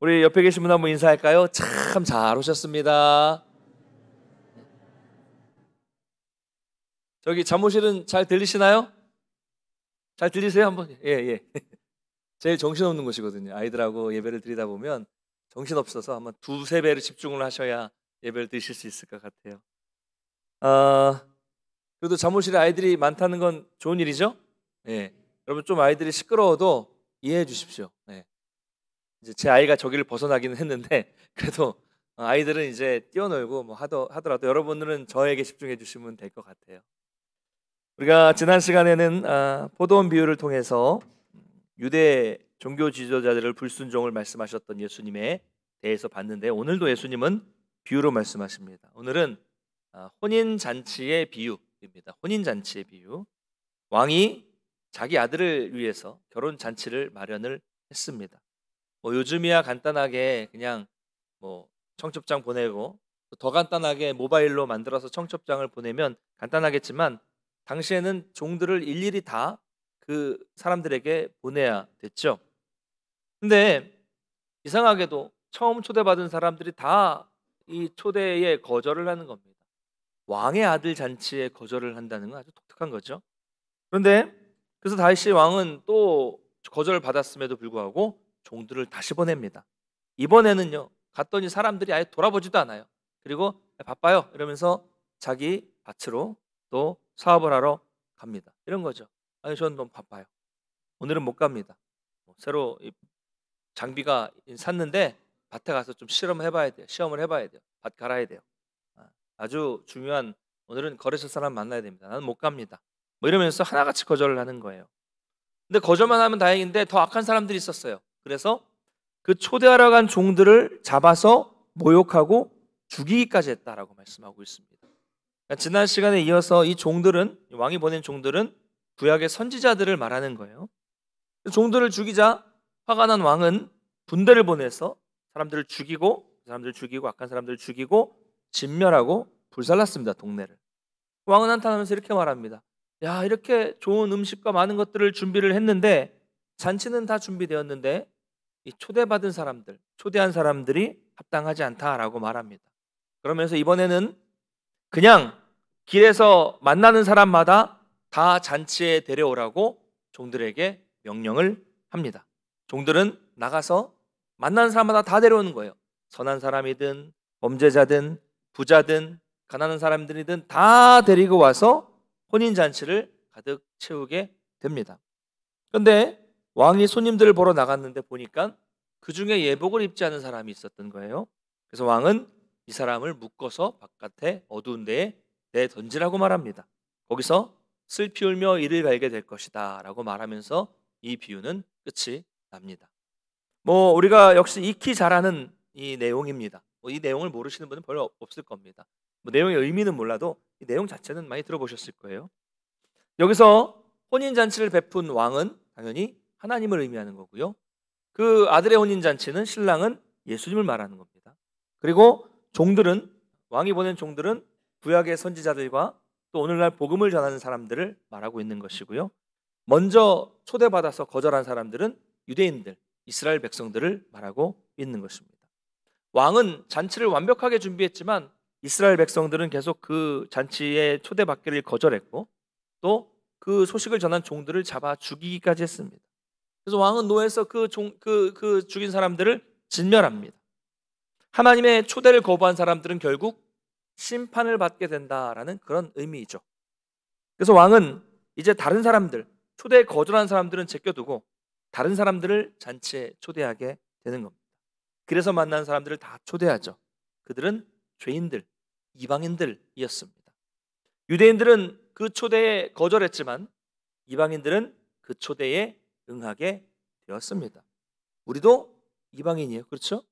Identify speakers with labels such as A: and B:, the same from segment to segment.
A: 우리 옆에 계신 분 한번 인사할까요? 참 잘 오셨습니다. 저기 잠옷실은 잘 들리시나요? 잘 들리세요? 한번. 예. 제일 정신없는 곳이거든요. 아이들하고 예배를 드리다 보면 정신없어서 한번 두세 배를 집중을 하셔야 예배를 드실 수 있을 것 같아요. 그래도 잠옷실에 아이들이 많다는 건 좋은 일이죠? 예. 여러분 좀 아이들이 시끄러워도 이해해 주십시오. 예. 이제 제 아이가 저기를 벗어나기는 했는데 그래도 아이들은 이제 뛰어놀고 뭐 하더라도 여러분들은 저에게 집중해 주시면 될 것 같아요. 우리가 지난 시간에는 포도원 비유를 통해서 유대 종교 지도자들을 불순종을 말씀하셨던 예수님에 대해서 봤는데, 오늘도 예수님은 비유로 말씀하십니다. 오늘은 혼인잔치의 비유입니다. 혼인잔치의 비유. 왕이 자기 아들을 위해서 결혼잔치를 마련을 했습니다. 뭐 요즘이야 간단하게 그냥 뭐 청첩장 보내고, 더 간단하게 모바일로 만들어서 청첩장을 보내면 간단하겠지만, 당시에는 종들을 일일이 다 그 사람들에게 보내야 됐죠. 근데 이상하게도 처음 초대받은 사람들이 다 이 초대에 거절을 하는 겁니다. 왕의 아들 잔치에 거절을 한다는 건 아주 독특한 거죠. 그런데 그래서 다시 왕은 또 거절을 받았음에도 불구하고 종들을 다시 보냅니다. 이번에는요, 갔더니 사람들이 아예 돌아보지도 않아요. 그리고 바빠요 이러면서 자기 밭으로 또 사업을 하러 갑니다. 이런 거죠. 아니, 저는 너무 바빠요. 오늘은 못 갑니다. 새로 장비가 샀는데 밭에 가서 좀 시험을 해봐야 돼요. 밭 갈아야 돼요. 아주 중요한, 오늘은 거래처 사람 만나야 됩니다. 나는 못 갑니다. 뭐 이러면서 하나같이 거절을 하는 거예요. 근데 거절만 하면 다행인데 더 악한 사람들이 있었어요. 그래서 그 초대하러 간 종들을 잡아서 모욕하고 죽이기까지 했다라고 말씀하고 있습니다. 그러니까 지난 시간에 이어서 이 종들은, 왕이 보낸 종들은 구약의 선지자들을 말하는 거예요. 종들을 죽이자 화가 난 왕은 군대를 보내서 사람들을 죽이고 악한 사람들을 죽이고 진멸하고 불살랐습니다. 동네를. 왕은 한탄하면서 이렇게 말합니다. 야, 이렇게 좋은 음식과 많은 것들을 준비를 했는데, 잔치는 다 준비되었는데 이 초대받은 사람들, 초대한 사람들이 합당하지 않다라고 말합니다. 그러면서 이번에는 그냥 길에서 만나는 사람마다 다 잔치에 데려오라고 종들에게 명령을 합니다. 종들은 나가서 만나는 사람마다 다 데려오는 거예요. 선한 사람이든 범죄자든 부자든 가난한 사람들이든 다 데리고 와서 혼인잔치를 가득 채우게 됩니다. 그런데 왕이 손님들을 보러 나갔는데 보니까 그 중에 예복을 입지 않은 사람이 있었던 거예요. 그래서 왕은 이 사람을 묶어서 바깥에 어두운 데에 내던지라고 말합니다. 거기서 슬피 울며 이를 갈게 될 것이다 라고 말하면서 이 비유는 끝이 납니다. 뭐 우리가 역시 익히 잘 아는 이 내용입니다. 이 내용을 모르시는 분은 별로 없을 겁니다. 뭐 내용의 의미는 몰라도 이 내용 자체는 많이 들어보셨을 거예요. 여기서 혼인잔치를 베푼 왕은 당연히 하나님을 의미하는 거고요. 그 아들의 혼인잔치는, 신랑은 예수님을 말하는 겁니다. 그리고 종들은, 왕이 보낸 종들은 구약의 선지자들과 또 오늘날 복음을 전하는 사람들을 말하고 있는 것이고요. 먼저 초대받아서 거절한 사람들은 유대인들, 이스라엘 백성들을 말하고 있는 것입니다. 왕은 잔치를 완벽하게 준비했지만 이스라엘 백성들은 계속 그 잔치에 초대받기를 거절했고, 또 그 소식을 전한 종들을 잡아 죽이기까지 했습니다. 그래서 왕은 노에서 그 죽인 사람들을 진멸합니다. 하나님의 초대를 거부한 사람들은 결국 심판을 받게 된다라는 그런 의미이죠. 그래서 왕은 이제 다른 사람들, 초대에 거절한 사람들은 제껴두고 다른 사람들을 잔치에 초대하게 되는 겁니다. 그래서 만난 사람들을 다 초대하죠. 그들은 죄인들, 이방인들이었습니다. 유대인들은 그 초대에 거절했지만 이방인들은 그 초대에 응하게 되었습니다. 우리도 이방인이에요. 그렇죠?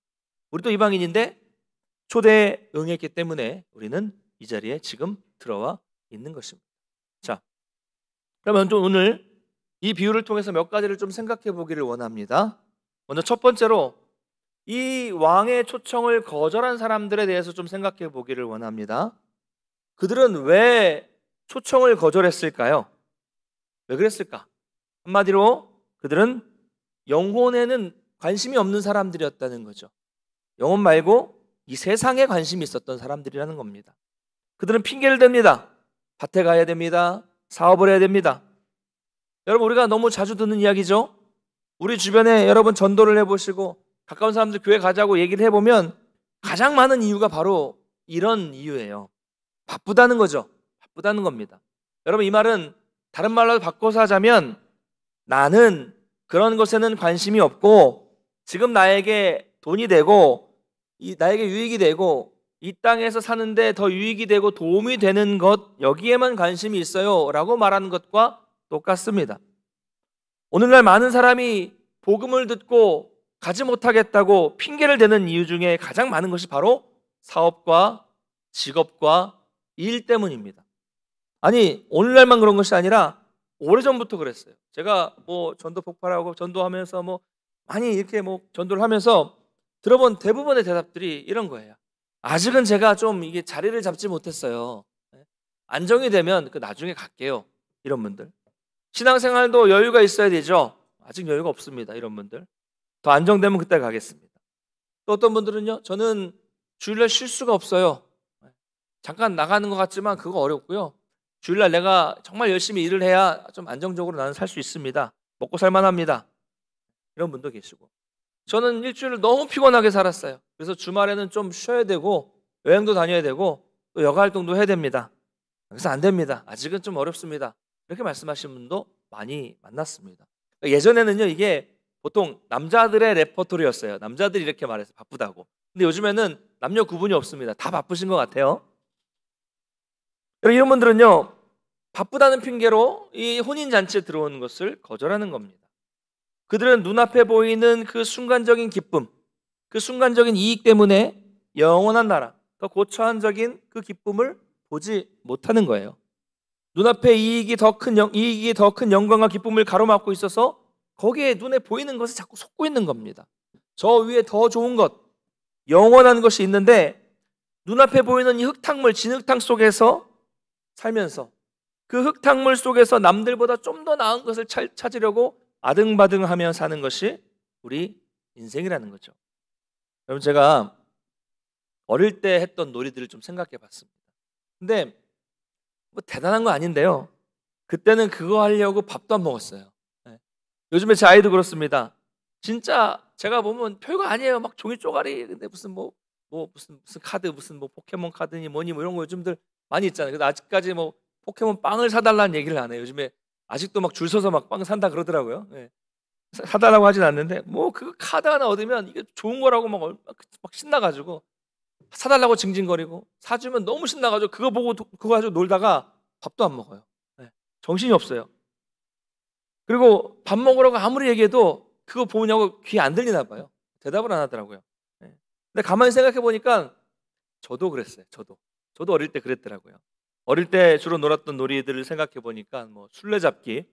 A: 우리도 이방인인데 초대에 응했기 때문에 우리는 이 자리에 지금 들어와 있는 것입니다. 자, 그러면 좀 오늘 이 비유를 통해서 몇 가지를 좀 생각해 보기를 원합니다. 먼저 첫 번째로 이 왕의 초청을 거절한 사람들에 대해서 좀 생각해 보기를 원합니다. 그들은 왜 초청을 거절했을까요? 왜 그랬을까? 한마디로 그들은 영혼에는 관심이 없는 사람들이었다는 거죠. 영혼 말고 이 세상에 관심이 있었던 사람들이라는 겁니다. 그들은 핑계를 댑니다. 밭에 가야 됩니다. 사업을 해야 됩니다. 여러분, 우리가 너무 자주 듣는 이야기죠. 우리 주변에 여러분 전도를 해보시고 가까운 사람들 교회 가자고 얘기를 해보면 가장 많은 이유가 바로 이런 이유예요. 바쁘다는 거죠. 바쁘다는 겁니다. 여러분, 이 말은 다른 말로 바꿔서 하자면 나는 그런 것에는 관심이 없고 지금 나에게 돈이 되고 나에게 유익이 되고 이 땅에서 사는데 더 유익이 되고 도움이 되는 것, 여기에만 관심이 있어요 라고 말하는 것과 똑같습니다. 오늘날 많은 사람이 복음을 듣고 가지 못하겠다고 핑계를 대는 이유 중에 가장 많은 것이 바로 사업과 직업과 일 때문입니다. 아니, 오늘날만 그런 것이 아니라 오래전부터 그랬어요. 제가 뭐 전도 폭발하고 전도하면서 뭐 많이 이렇게 뭐 전도를 하면서 들어본 대부분의 대답들이 이런 거예요. 아직은 제가 좀 이게 자리를 잡지 못했어요. 안정이 되면 그 나중에 갈게요. 이런 분들. 신앙생활도 여유가 있어야 되죠. 아직 여유가 없습니다. 이런 분들. 더 안정되면 그때 가겠습니다. 또 어떤 분들은요, 저는 주일날 쉴 수가 없어요. 잠깐 나가는 것 같지만 그거 어렵고요. 주일날 내가 정말 열심히 일을 해야 좀 안정적으로 나는 살 수 있습니다. 먹고 살만합니다. 이런 분도 계시고, 저는 일주일을 너무 피곤하게 살았어요. 그래서 주말에는 좀 쉬어야 되고 여행도 다녀야 되고 또 여가 활동도 해야 됩니다. 그래서 안 됩니다. 아직은 좀 어렵습니다. 이렇게 말씀하시는 분도 많이 만났습니다. 예전에는요, 이게 보통 남자들의 레퍼토리였어요. 남자들이 이렇게 말해서 바쁘다고. 근데 요즘에는 남녀 구분이 없습니다. 다 바쁘신 것 같아요. 이런 분들은요, 바쁘다는 핑계로 이 혼인잔치에 들어오는 것을 거절하는 겁니다. 그들은 눈앞에 보이는 그 순간적인 기쁨, 그 순간적인 이익 때문에 영원한 나라, 더 고차원적인 그 기쁨을 보지 못하는 거예요. 눈앞에 이익이 더 큰 영광과 기쁨을 가로막고 있어서 거기에 눈에 보이는 것을 자꾸 속고 있는 겁니다. 저 위에 더 좋은 것, 영원한 것이 있는데 눈앞에 보이는 이 흙탕물, 진흙탕 속에서 살면서 그 흙탕물 속에서 남들보다 좀 더 나은 것을 찾으려고 아등바등하며 사는 것이 우리 인생이라는 거죠. 여러분, 제가 어릴 때 했던 놀이들을 좀 생각해 봤습니다. 근데 뭐 대단한 거 아닌데요, 그때는 그거 하려고 밥도 안 먹었어요. 요즘에 제 아이도 그렇습니다. 진짜 제가 보면 별거 아니에요. 막 종이 쪼가리, 근데 무슨 무슨 카드, 무슨 뭐 포켓몬 카드니 뭐니 뭐 이런 거 요즘들 많이 있잖아요. 근데 아직까지 뭐 포켓몬 빵을 사달라는 얘기를 안 해요. 요즘에 아직도 막 줄 서서 막 빵 산다 그러더라고요. 사달라고 하진 않는데 뭐 그 카드 하나 얻으면 이게 좋은 거라고 막 신나가지고 사달라고 징징거리고, 사주면 너무 신나가지고 그거 보고 그거 가지고 놀다가 밥도 안 먹어요. 정신이 없어요. 그리고 밥 먹으라고 아무리 얘기해도 그거 보냐고 귀에 안 들리나 봐요. 대답을 안 하더라고요. 근데 가만히 생각해 보니까 저도 그랬어요. 저도 어릴 때 그랬더라고요. 어릴 때 주로 놀았던 놀이들을 생각해 보니까 뭐 술래잡기,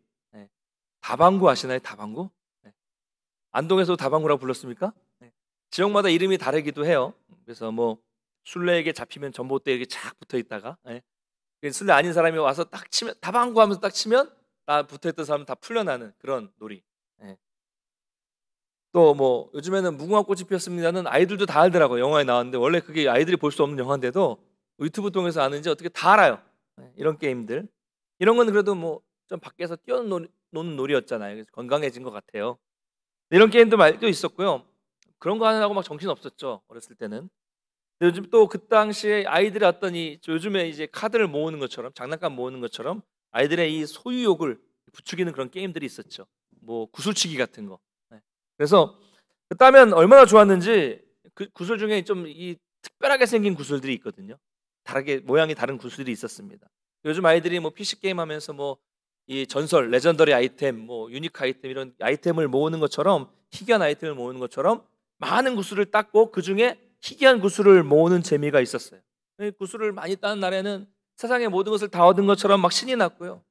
A: 다방구 아시나요? 다방구? 안동에서도 다방구라고 불렀습니까? 지역마다 이름이 다르기도 해요. 그래서 뭐 술래에게 잡히면 전봇대에 이렇게 착 붙어 있다가, 술래 아닌 사람이 와서 딱 치면, 다방구 하면서 딱 치면 다 붙어있던 사람 다 풀려나는 그런 놀이. 또 뭐 요즘에는 무궁화꽃이 피었습니다는 아이들도 다 알더라고요. 영화에 나왔는데 원래 그게 아이들이 볼 수 없는 영화인데도 유튜브 통해서 아는지 어떻게 다 알아요. 이런 게임들, 이런 건 그래도 뭐 좀 밖에서 뛰어노는 놀이였잖아요. 그래서 건강해진 것 같아요. 이런 게임도 말도 있었고요. 그런 거 하느라고 막 정신 없었죠, 어렸을 때는. 근데 요즘 또 그 당시에 아이들이 어떤 요즘에 이제 카드를 모으는 것처럼, 장난감 모으는 것처럼 아이들의 이 소유욕을 부추기는 그런 게임들이 있었죠. 뭐 구슬치기 같은 거. 그래서 따면 얼마나 좋았는지, 그 구슬 중에 좀 이 특별하게 생긴 구슬들이 있거든요. 다르게 모양이 다른 구슬이 있었습니다. 요즘 아이들이 뭐 PC 게임 하면서 뭐 이 전설, 레전더리 아이템, 뭐 유니크 아이템, 이런 아이템을 모으는 것처럼, 희귀한 아이템을 모으는 것처럼 많은 구슬을 땄고 그 중에 희귀한 구슬을 모으는 재미가 있었어요. 구슬을 많이 따는 날에는 세상의 모든 것을 다 얻은 것처럼 막 신이 났고요.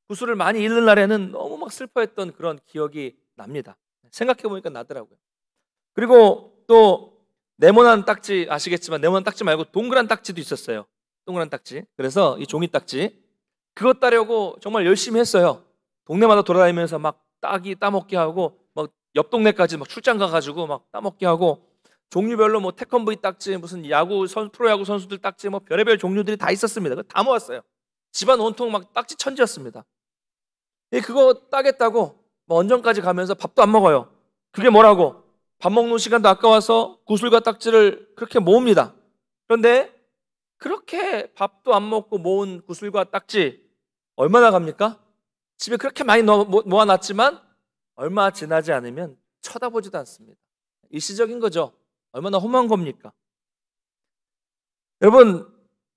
A: 구슬을 많이 잃는 날에는 너무 막 슬퍼했던 그런 기억이 납니다. 생각해 보니까 나더라고요. 그리고 또 네모난 딱지 아시겠지만, 네모난 딱지 말고 동그란 딱지도 있었어요. 동그란 딱지. 그래서 이 종이 딱지, 그거 따려고 정말 열심히 했어요. 동네마다 돌아다니면서 막 따먹기 하고 막 옆 동네까지 막 출장 가가지고 막 따먹게 하고, 종류별로 뭐 태권브이 딱지, 무슨 프로야구 선수들 딱지, 뭐 별의별 종류들이 다 있었습니다. 그거 다 모았어요. 집안 온통 막 딱지 천지였습니다. 그거 따겠다고 뭐 언전까지 가면서 밥도 안 먹어요. 그게 뭐라고? 밥 먹는 시간도 아까워서 구슬과 딱지를 그렇게 모읍니다. 그런데 그렇게 밥도 안 먹고 모은 구슬과 딱지 얼마나 갑니까? 집에 그렇게 많이 모아놨지만 얼마 지나지 않으면 쳐다보지도 않습니다. 일시적인 거죠. 얼마나 험한 겁니까? 여러분,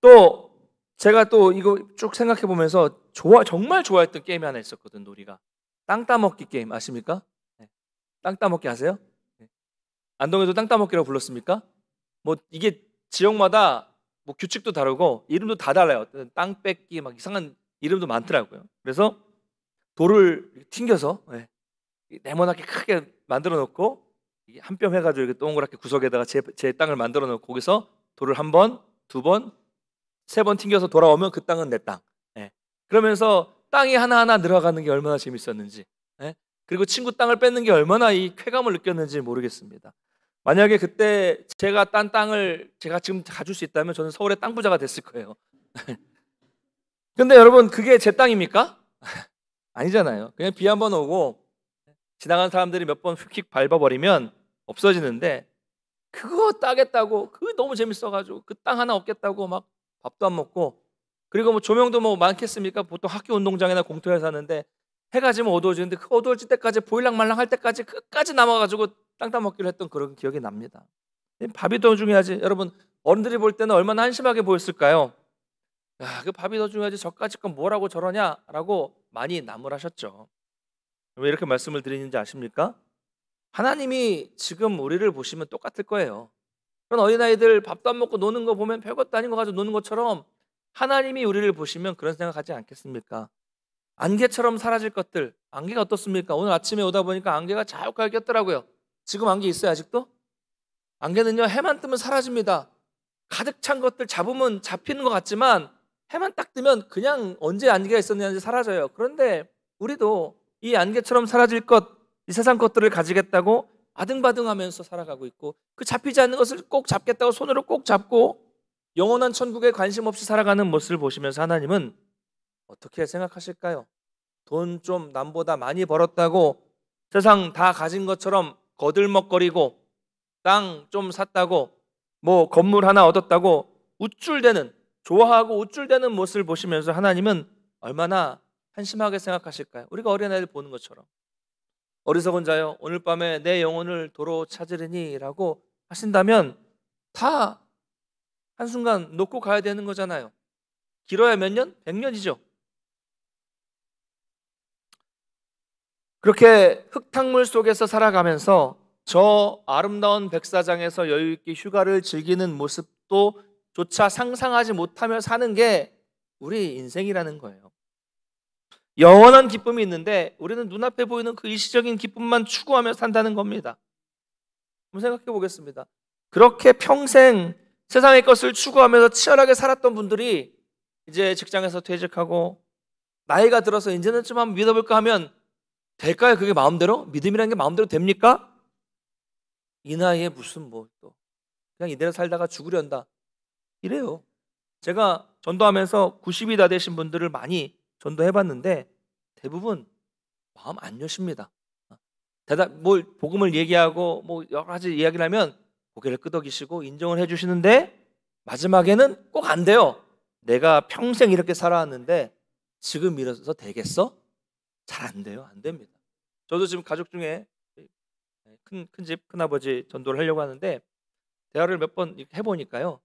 A: 또 제가 또 이거 쭉 생각해 보면서 정말 좋아했던 게임이 하나 있었거든. 놀이가 땅 따먹기 게임 아십니까? 네. 땅 따먹기 아세요? 네. 안동에도 땅 따먹기라고 불렀습니까? 뭐 이게 지역마다 뭐 규칙도 다르고 이름도 다 달라요. 땅 뺏기 막 이상한 이름도 많더라고요. 그래서 돌을 튕겨서 네모나게 크게 만들어 놓고 한 뼘 해가지고 이렇게 동그랗게 구석에다가 제 땅을 만들어 놓고 거기서 돌을 한 번, 두 번, 세 번 튕겨서 돌아오면 그 땅은 내 땅. 그러면서 땅이 하나하나 늘어가는 게 얼마나 재밌었는지, 그리고 친구 땅을 뺏는 게 얼마나 이 쾌감을 느꼈는지 모르겠습니다. 만약에 그때 제가 딴 땅을 제가 지금 가질 수 있다면 저는 서울의 땅 부자가 됐을 거예요. 근데 여러분, 그게 제 땅입니까? 아니잖아요. 그냥 비 한 번 오고 지나가는 사람들이 몇 번 휙휙 밟아버리면 없어지는데, 그거 따겠다고, 그거 너무 재밌어가지고 그 땅 하나 얻겠다고 막 밥도 안 먹고, 그리고 뭐 조명도 뭐 많겠습니까? 보통 학교 운동장이나 공터에서 하는데 해가 지면 어두워지는데 그 어두워질 때까지 보일랑말랑 할 때까지 끝까지 남아가지고 땅 따먹기를 했던 그런 기억이 납니다. 밥이 더 중요하지. 여러분, 어른들이 볼 때는 얼마나 한심하게 보였을까요? 야, 그 밥이 더 중요하지 저까짓 건 뭐라고 저러냐라고 많이 나무라셨죠. 왜 이렇게 말씀을 드리는지 아십니까? 하나님이 지금 우리를 보시면 똑같을 거예요. 그런 어린아이들 밥도 안 먹고 노는 거 보면 별것도 아닌 거 가지고 노는 것처럼 하나님이 우리를 보시면 그런 생각하지 않겠습니까? 안개처럼 사라질 것들, 안개가 어떻습니까? 오늘 아침에 오다 보니까 안개가 자욱하게 꼈더라고요. 지금 안개 있어요 아직도? 안개는요, 해만 뜨면 사라집니다. 가득 찬 것들 잡으면 잡히는 것 같지만 해만 딱 뜨면 그냥 언제 안개가 있었는지 사라져요. 그런데 우리도 이 안개처럼 사라질 것, 이 세상 것들을 가지겠다고 아등바등하면서 살아가고 있고, 그 잡히지 않는 것을 꼭 잡겠다고 손으로 꼭 잡고 영원한 천국에 관심 없이 살아가는 모습을 보시면서 하나님은 어떻게 생각하실까요? 돈 좀 남보다 많이 벌었다고 세상 다 가진 것처럼 거들먹거리고, 땅 좀 샀다고, 뭐 건물 하나 얻었다고 우쭐대는, 좋아하고 우쭐대는 모습을 보시면서 하나님은 얼마나 한심하게 생각하실까요? 우리가 어린아이들 보는 것처럼. 어리석은 자여, 오늘 밤에 내 영혼을 도로 찾으리니 라고 하신다면 다 한순간 놓고 가야 되는 거잖아요. 길어야 몇 년? 100년이죠. 그렇게 흙탕물 속에서 살아가면서 저 아름다운 백사장에서 여유있게 휴가를 즐기는 모습도 조차 상상하지 못하며 사는 게 우리 인생이라는 거예요. 영원한 기쁨이 있는데 우리는 눈앞에 보이는 그 일시적인 기쁨만 추구하며 산다는 겁니다. 한번 생각해 보겠습니다. 그렇게 평생 세상의 것을 추구하면서 치열하게 살았던 분들이 이제 직장에서 퇴직하고 나이가 들어서 이제는 좀 한번 믿어볼까 하면 될까요? 그게 마음대로? 믿음이라는 게 마음대로 됩니까? 이 나이에 무슨 뭐 또 그냥 이대로 살다가 죽으련다 이래요. 제가 전도하면서 90이 다 되신 분들을 많이 전도해봤는데 대부분 마음 안 여십니다. 뭘 복음을 얘기하고 뭐 여러 가지 이야기를 하면 고개를 끄덕이시고 인정을 해주시는데 마지막에는 꼭 안 돼요. 내가 평생 이렇게 살아왔는데 지금 이래서 되겠어? 잘 안 돼요. 안 됩니다. 저도 지금 가족 중에 큰집 큰아버지 전도를 하려고 하는데 대화를 몇 번 해보니까요,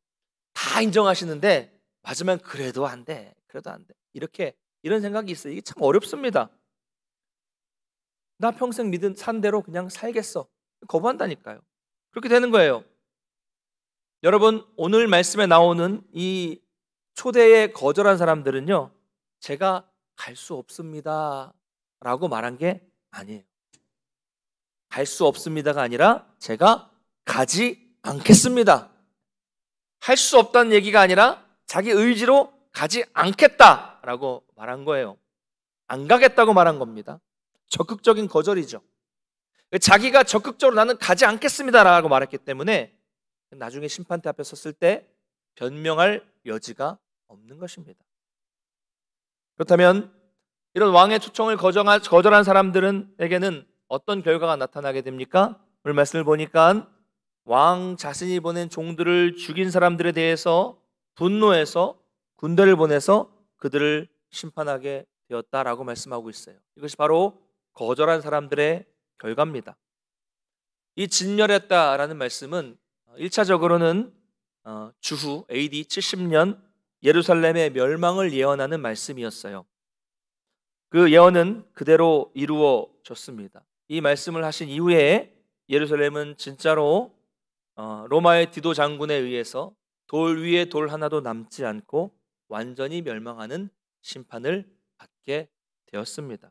A: 다 인정하시는데 마지막엔 그래도 안 돼, 그래도 안 돼, 이런 생각이 있어요. 이게 참 어렵습니다. 나 평생 산 대로 그냥 살겠어, 거부한다니까요. 그렇게 되는 거예요. 여러분, 오늘 말씀에 나오는 이 초대에 거절한 사람들은요, 제가 갈 수 없습니다 라고 말한 게 아니에요. 갈 수 없습니다가 아니라 제가 가지 않겠습니다. 할 수 없다는 얘기가 아니라 자기 의지로 가지 않겠다라고 말한 거예요. 안 가겠다고 말한 겁니다. 적극적인 거절이죠. 자기가 적극적으로 나는 가지 않겠습니다라고 말했기 때문에 나중에 심판대 앞에 섰을 때 변명할 여지가 없는 것입니다. 그렇다면 이런 왕의 초청을 거절한 사람들에게는 어떤 결과가 나타나게 됩니까? 오늘 말씀을 보니까 왕 자신이 보낸 종들을 죽인 사람들에 대해서 분노해서 군대를 보내서 그들을 심판하게 되었다라고 말씀하고 있어요. 이것이 바로 거절한 사람들의 결과입니다. 이 진멸했다라는 말씀은 1차적으로는 주후 AD 70년 예루살렘의 멸망을 예언하는 말씀이었어요. 그 예언은 그대로 이루어졌습니다. 이 말씀을 하신 이후에 예루살렘은 진짜로 로마의 디도 장군에 의해서 돌 위에 돌 하나도 남지 않고 완전히 멸망하는 심판을 받게 되었습니다.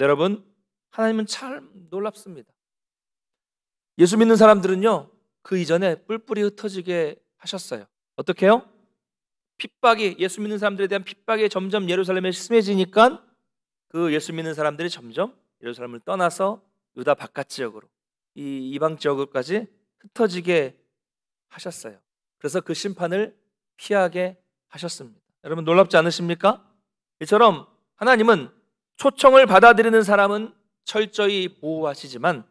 A: 여러분, 하나님은 참 놀랍습니다. 예수 믿는 사람들은요, 그 이전에 뿔뿔이 흩어지게 하셨어요. 어떻게 해요? 핍박이, 예수 믿는 사람들에 대한 핍박이 점점 예루살렘에 심해지니까 그 예수 믿는 사람들이 점점 예루살렘을 떠나서 유다 바깥 지역으로, 이 이방 지역으로까지 흩어지게 하셨어요. 그래서 그 심판을 피하게 하셨습니다. 여러분, 놀랍지 않으십니까? 이처럼 하나님은 초청을 받아들이는 사람은 철저히 보호하시지만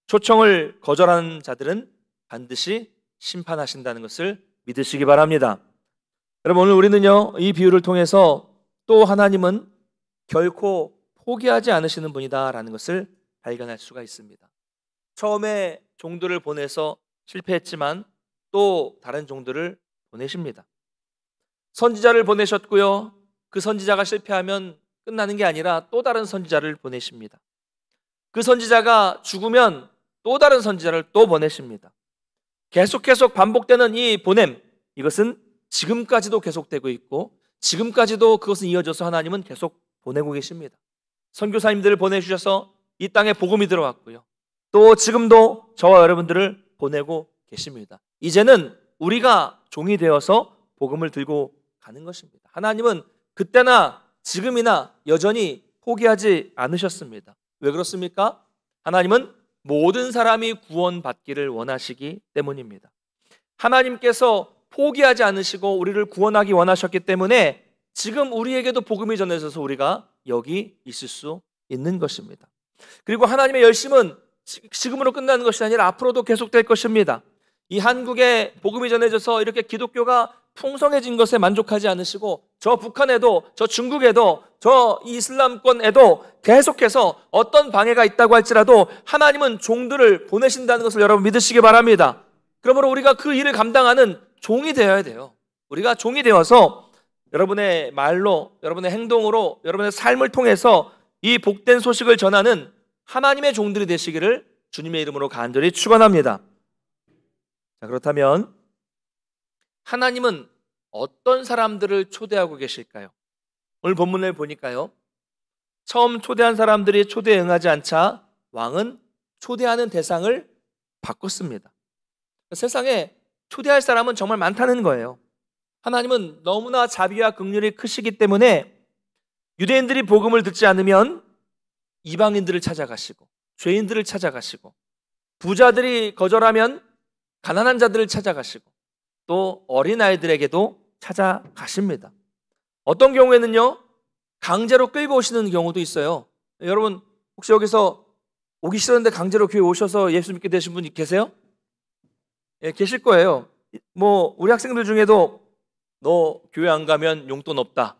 A: 초청을 거절하는 자들은 반드시 심판하신다는 것을 믿으시기 바랍니다. 여러분, 오늘 우리는요, 이 비유를 통해서 또 하나님은 결코 포기하지 않으시는 분이다라는 것을 발견할 수가 있습니다. 처음에 종들을 보내서 실패했지만 또 다른 종들을 보내십니다. 선지자를 보내셨고요, 그 선지자가 실패하면 끝나는 게 아니라 또 다른 선지자를 보내십니다. 그 선지자가 죽으면 또 다른 선지자를 또 보내십니다. 계속 반복되는 이 보냄, 이것은 지금까지도 계속되고 있고 지금까지도 그것은 이어져서 하나님은 계속 보내고 계십니다. 선교사님들을 보내주셔서 이 땅에 복음이 들어왔고요, 또 지금도 저와 여러분들을 보내고 계십니다. 이제는 우리가 종이 되어서 복음을 들고 가는 것입니다. 하나님은 그때나 지금이나 여전히 포기하지 않으셨습니다. 왜 그렇습니까? 하나님은 모든 사람이 구원받기를 원하시기 때문입니다. 하나님께서 포기하지 않으시고 우리를 구원하기 원하셨기 때문에 지금 우리에게도 복음이 전해져서 우리가 여기 있을 수 있는 것입니다. 그리고 하나님의 열심은 지금으로 끝나는 것이 아니라 앞으로도 계속될 것입니다. 이 한국에 복음이 전해져서 이렇게 기독교가 풍성해진 것에 만족하지 않으시고 저 북한에도, 저 중국에도, 저 이슬람권에도 계속해서 어떤 방해가 있다고 할지라도 하나님은 종들을 보내신다는 것을 여러분 믿으시기 바랍니다. 그러므로 우리가 그 일을 감당하는 종이 되어야 돼요. 우리가 종이 되어서 여러분의 말로, 여러분의 행동으로, 여러분의 삶을 통해서 이 복된 소식을 전하는 하나님의 종들이 되시기를 주님의 이름으로 간절히 축원합니다. 자, 그렇다면 하나님은 어떤 사람들을 초대하고 계실까요? 오늘 본문을 보니까요, 처음 초대한 사람들이 초대에 응하지 않자 왕은 초대하는 대상을 바꿨습니다. 세상에 초대할 사람은 정말 많다는 거예요. 하나님은 너무나 자비와 긍휼이 크시기 때문에 유대인들이 복음을 듣지 않으면 이방인들을 찾아가시고 죄인들을 찾아가시고 부자들이 거절하면 가난한 자들을 찾아가시고 또 어린아이들에게도 찾아가십니다. 어떤 경우에는요, 강제로 끌고 오시는 경우도 있어요. 여러분, 혹시 여기서 오기 싫었는데 강제로 교회 오셔서 예수 믿게 되신 분이 계세요? 예, 계실 거예요. 우리 학생들 중에도 너 교회 안 가면 용돈 없다.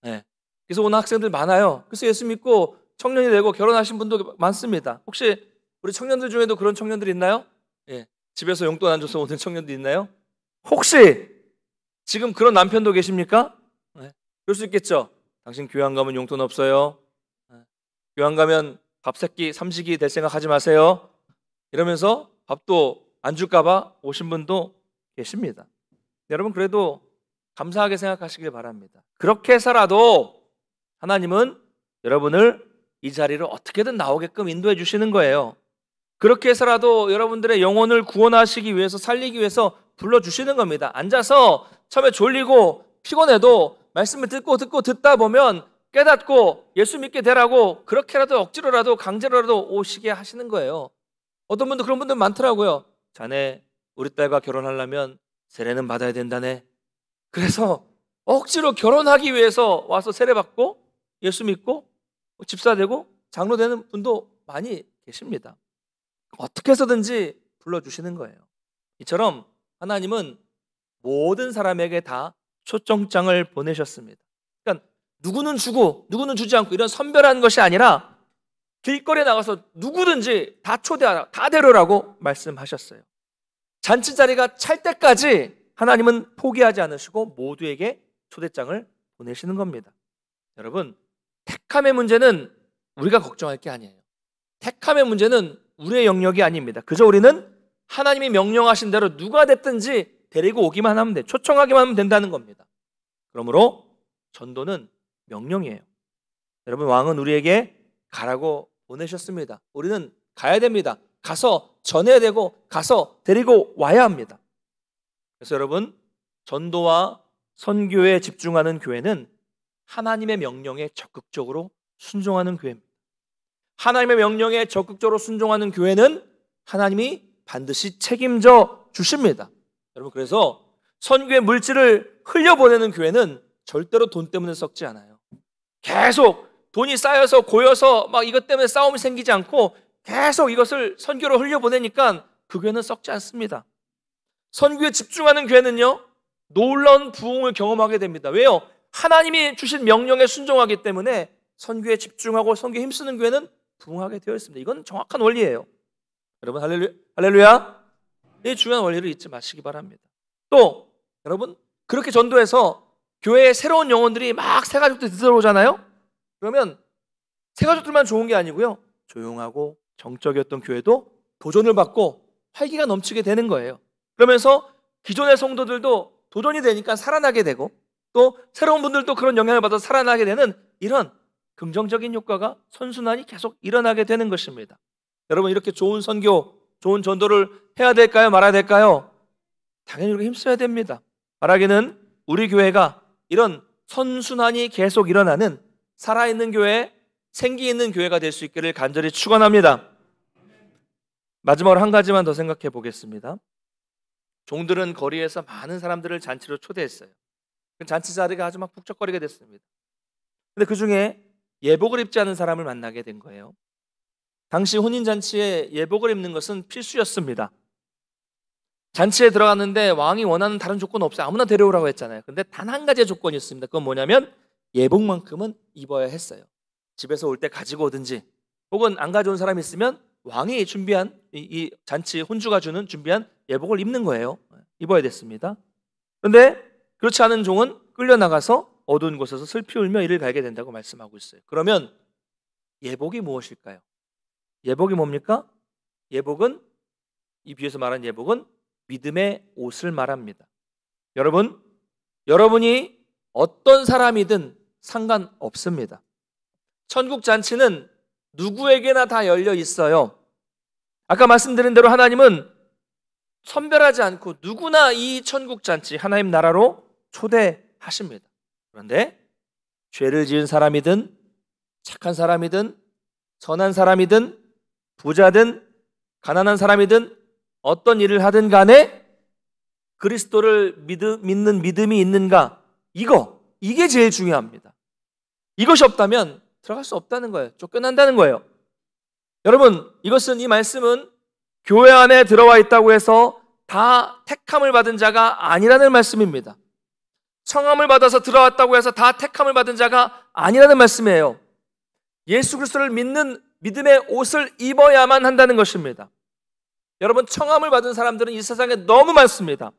A: 예. 그래서 오는 학생들 많아요. 그래서 예수 믿고 청년이 되고 결혼하신 분도 많습니다. 혹시 우리 청년들 중에도 그런 청년들 있나요? 예. 집에서 용돈 안 줘서 오는 청년들 있나요? 혹시 지금 그런 남편도 계십니까? 네. 그럴 수 있겠죠. 당신 교회 안 가면 용돈 없어요. 네. 교회 안 가면 밥 세끼 삼식이 될 생각 하지 마세요. 이러면서 밥도 안 줄까 봐 오신 분도 계십니다. 여러분, 그래도 감사하게 생각하시길 바랍니다. 그렇게 해서라도 하나님은 여러분을 이 자리로 어떻게든 나오게끔 인도해 주시는 거예요. 그렇게 해서라도 여러분들의 영혼을 구원하시기 위해서, 살리기 위해서 불러주시는 겁니다. 앉아서 처음에 졸리고 피곤해도 말씀을 듣다 보면 깨닫고 예수 믿게 되라고 그렇게라도 억지로라도 강제로라도 오시게 하시는 거예요. 어떤 분들 그런 분들 많더라고요. 자네 우리 딸과 결혼하려면 세례는 받아야 된다네. 그래서 억지로 결혼하기 위해서 와서 세례 받고 예수 믿고 집사 되고 장로 되는 분도 많이 계십니다. 어떻게 해서든지 불러주시는 거예요. 이처럼 하나님은 모든 사람에게 다 초청장을 보내셨습니다. 그러니까 누구는 주고 누구는 주지 않고 이런 선별한 것이 아니라 길거리에 나가서 누구든지 다 초대하라, 다 데려라고 말씀하셨어요. 잔치 자리가 찰 때까지 하나님은 포기하지 않으시고 모두에게 초대장을 보내시는 겁니다. 여러분, 택함의 문제는 우리가 걱정할 게 아니에요. 택함의 문제는 우리의 영역이 아닙니다. 그저 우리는 하나님이 명령하신 대로 누가 됐든지 데리고 오기만 하면 돼. 초청하기만 하면 된다는 겁니다. 그러므로 전도는 명령이에요. 여러분, 왕은 우리에게 가라고 보내셨습니다. 우리는 가야 됩니다. 가서 전해야 되고 가서 데리고 와야 합니다. 그래서 여러분, 전도와 선교에 집중하는 교회는 하나님의 명령에 적극적으로 순종하는 교회입니다. 하나님의 명령에 적극적으로 순종하는 교회는 하나님이 반드시 책임져 주십니다. 여러분, 그래서 선교의 물질을 흘려보내는 교회는 절대로 돈 때문에 썩지 않아요. 계속 돈이 쌓여서 고여서 막 이것 때문에 싸움이 생기지 않고 계속 이것을 선교로 흘려보내니까 그 교회는 썩지 않습니다. 선교에 집중하는 교회는요, 놀라운 부흥을 경험하게 됩니다. 왜요? 하나님이 주신 명령에 순종하기 때문에 선교에 집중하고 선교에 힘쓰는 교회는 부흥하게 되어 있습니다. 이건 정확한 원리예요. 여러분, 할렐루야. 이 중요한 원리를 잊지 마시기 바랍니다. 또 여러분, 그렇게 전도해서 교회에 새로운 영혼들이 막 새가족들 들어오잖아요. 그러면 새가족들만 좋은 게 아니고요, 조용하고 정적이었던 교회도 도전을 받고 활기가 넘치게 되는 거예요. 그러면서 기존의 성도들도 도전이 되니까 살아나게 되고 또 새로운 분들도 그런 영향을 받아서 살아나게 되는 이런 긍정적인 효과가 선순환이 계속 일어나게 되는 것입니다. 여러분, 이렇게 좋은 선교, 좋은 전도를 해야 될까요? 말아야 될까요? 당연히 우리가 힘써야 됩니다. 바라기는 우리 교회가 이런 선순환이 계속 일어나는 살아있는 교회, 생기 있는 교회가 될 수 있기를 간절히 축원합니다. 마지막으로 한 가지만 더 생각해 보겠습니다. 종들은 거리에서 많은 사람들을 잔치로 초대했어요. 잔치 자리가 아주 막 북적거리게 됐습니다. 근데 그 중에 예복을 입지 않은 사람을 만나게 된 거예요. 당시 혼인잔치에 예복을 입는 것은 필수였습니다. 잔치에 들어갔는데 왕이 원하는 다른 조건 없어요. 아무나 데려오라고 했잖아요. 근데 단 한 가지의 조건이 있습니다. 그건 뭐냐면 예복만큼은 입어야 했어요. 집에서 올 때 가지고 오든지 혹은 안 가져온 사람이 있으면 왕이 준비한 이 잔치 혼주가 주는 준비한 예복을 입는 거예요. 입어야 됐습니다. 그런데 그렇지 않은 종은 끌려나가서 어두운 곳에서 슬피 울며 이를 갈게 된다고 말씀하고 있어요. 그러면 예복이 무엇일까요? 예복이 뭡니까? 예복은, 이 비유에서 말한 예복은 믿음의 옷을 말합니다. 여러분, 여러분이 어떤 사람이든 상관없습니다. 천국 잔치는 누구에게나 다 열려 있어요. 아까 말씀드린 대로 하나님은 선별하지 않고 누구나 이 천국 잔치, 하나님 나라로 초대하십니다. 그런데 죄를 지은 사람이든 착한 사람이든 선한 사람이든 부자든 가난한 사람이든 어떤 일을 하든 간에 그리스도를 믿는 믿음이 있는가, 이게 제일 중요합니다. 이것이 없다면 들어갈 수 없다는 거예요. 쫓겨난다는 거예요. 여러분, 이 말씀은 교회 안에 들어와 있다고 해서 다 택함을 받은 자가 아니라는 말씀입니다. 청함을 받아서 들어왔다고 해서 다 택함을 받은 자가 아니라는 말씀이에요. 예수 그리스도를 믿는 믿음의 옷을 입어야만 한다는 것입니다. 여러분, 청함을 받은 사람들은 이 세상에 너무 많습니다.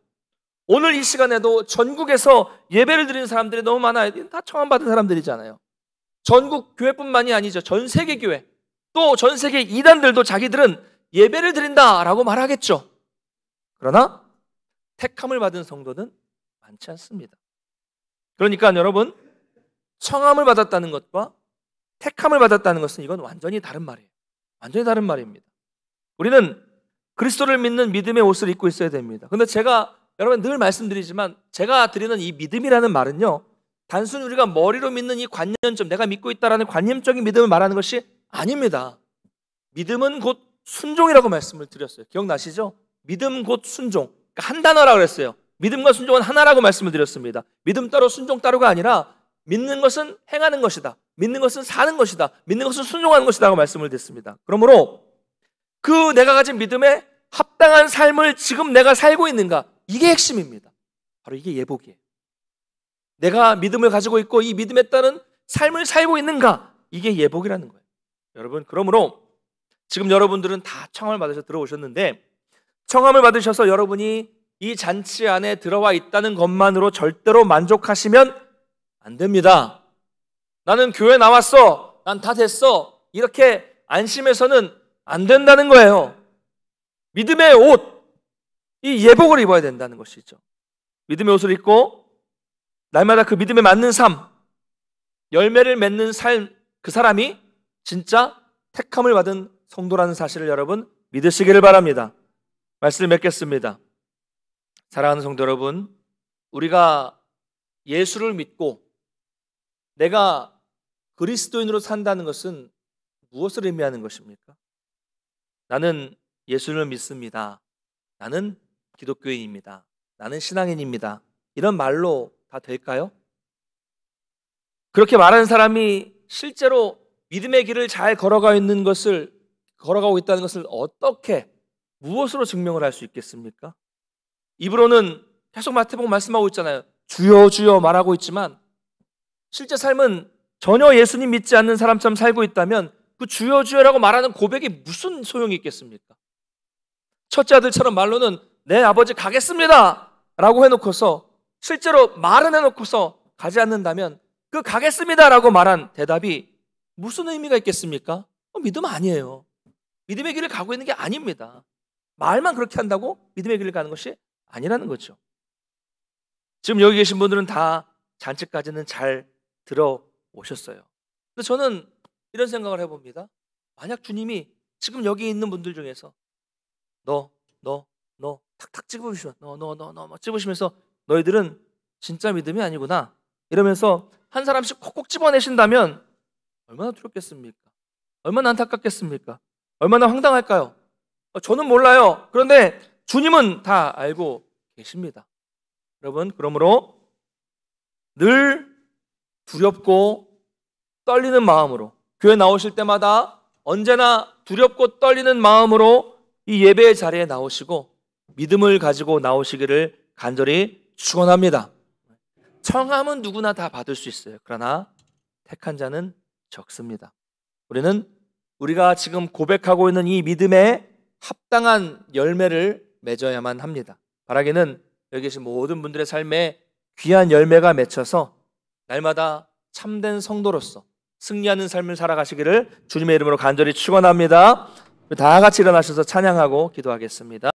A: 오늘 이 시간에도 전국에서 예배를 드리는 사람들이 너무 많아요. 다 청함 받은 사람들이잖아요. 전국 교회뿐만이 아니죠. 전 세계 교회, 또 전 세계 이단들도 자기들은 예배를 드린다라고 말하겠죠. 그러나 택함을 받은 성도는 많지 않습니다. 그러니까 여러분, 청함을 받았다는 것과 택함을 받았다는 것은 이건 완전히 다른 말이에요. 완전히 다른 말입니다. 우리는 그리스도를 믿는 믿음의 옷을 입고 있어야 됩니다. 그런데 제가 여러분 늘 말씀드리지만 제가 드리는 이 믿음이라는 말은요, 단순히 우리가 머리로 믿는 이 관념점, 내가 믿고 있다라는 관념적인 믿음을 말하는 것이 아닙니다. 믿음은 곧 순종이라고 말씀을 드렸어요. 기억나시죠? 믿음 곧 순종. 그러니까 한 단어라고 그랬어요. 믿음과 순종은 하나라고 말씀을 드렸습니다. 믿음 따로 순종 따로가 아니라 믿는 것은 행하는 것이다. 믿는 것은 사는 것이다. 믿는 것은 순종하는 것이라고 말씀을 드렸습니다. 그러므로 그 내가 가진 믿음에 합당한 삶을 지금 내가 살고 있는가? 이게 핵심입니다. 바로 이게 예복이에요. 내가 믿음을 가지고 있고 이 믿음에 따른 삶을 살고 있는가? 이게 예복이라는 거예요. 여러분, 그러므로 지금 여러분들은 다 청함을 받으셔서 들어오셨는데 청함을 받으셔서 여러분이 이 잔치 안에 들어와 있다는 것만으로 절대로 만족하시면 안 됩니다. 나는 교회 나왔어. 난 다 됐어. 이렇게 안심해서는 안 된다는 거예요. 믿음의 옷, 이 예복을 입어야 된다는 것이죠. 믿음의 옷을 입고 날마다 그 믿음에 맞는 삶, 열매를 맺는 삶, 그 사람이 진짜 택함을 받은 성도라는 사실을 여러분 믿으시기를 바랍니다. 말씀을 맺겠습니다. 사랑하는 성도 여러분, 우리가 예수를 믿고 내가 그리스도인으로 산다는 것은 무엇을 의미하는 것입니까? 나는 예수를 믿습니다. 나는 기독교인입니다. 나는 신앙인입니다. 이런 말로 다 될까요? 그렇게 말하는 사람이 실제로 믿음의 길을 잘 걸어가고 있다는 것을 어떻게, 무엇으로 증명을 할 수 있겠습니까? 입으로는 계속 마태복음 말씀하고 있잖아요. 주여 주여 말하고 있지만 실제 삶은 전혀 예수님 믿지 않는 사람처럼 살고 있다면 그 주여 주여라고 말하는 고백이 무슨 소용이 있겠습니까? 첫째 아들처럼 말로는 내 아버지 가겠습니다 라고 해놓고서 실제로 말은 해놓고서 가지 않는다면 그 가겠습니다 라고 말한 대답이 무슨 의미가 있겠습니까? 믿음 아니에요. 믿음의 길을 가고 있는 게 아닙니다. 말만 그렇게 한다고 믿음의 길을 가는 것이 아니라는 거죠. 지금 여기 계신 분들은 다 잔치까지는 잘 들어오셨어요. 근데 저는 이런 생각을 해봅니다. 만약 주님이 지금 여기 있는 분들 중에서 너 탁탁 찍으시면 너 찍으시면서 너희들은 진짜 믿음이 아니구나 이러면서 한 사람씩 콕콕 집어내신다면 얼마나 두렵겠습니까? 얼마나 안타깝겠습니까? 얼마나 황당할까요? 저는 몰라요. 그런데 주님은 다 알고 계십니다. 여러분, 그러므로 늘 두렵고 떨리는 마음으로 교회 나오실 때마다 언제나 두렵고 떨리는 마음으로 이 예배의 자리에 나오시고 믿음을 가지고 나오시기를 간절히 축원합니다. 청함은 누구나 다 받을 수 있어요. 그러나 택한 자는 적습니다. 우리는 우리가 지금 고백하고 있는 이 믿음에 합당한 열매를 맺어야만 합니다. 바라기는 여기 계신 모든 분들의 삶에 귀한 열매가 맺혀서 날마다 참된 성도로서 승리하는 삶을 살아가시기를 주님의 이름으로 간절히 축원합니다. 다 같이 일어나셔서 찬양하고 기도하겠습니다.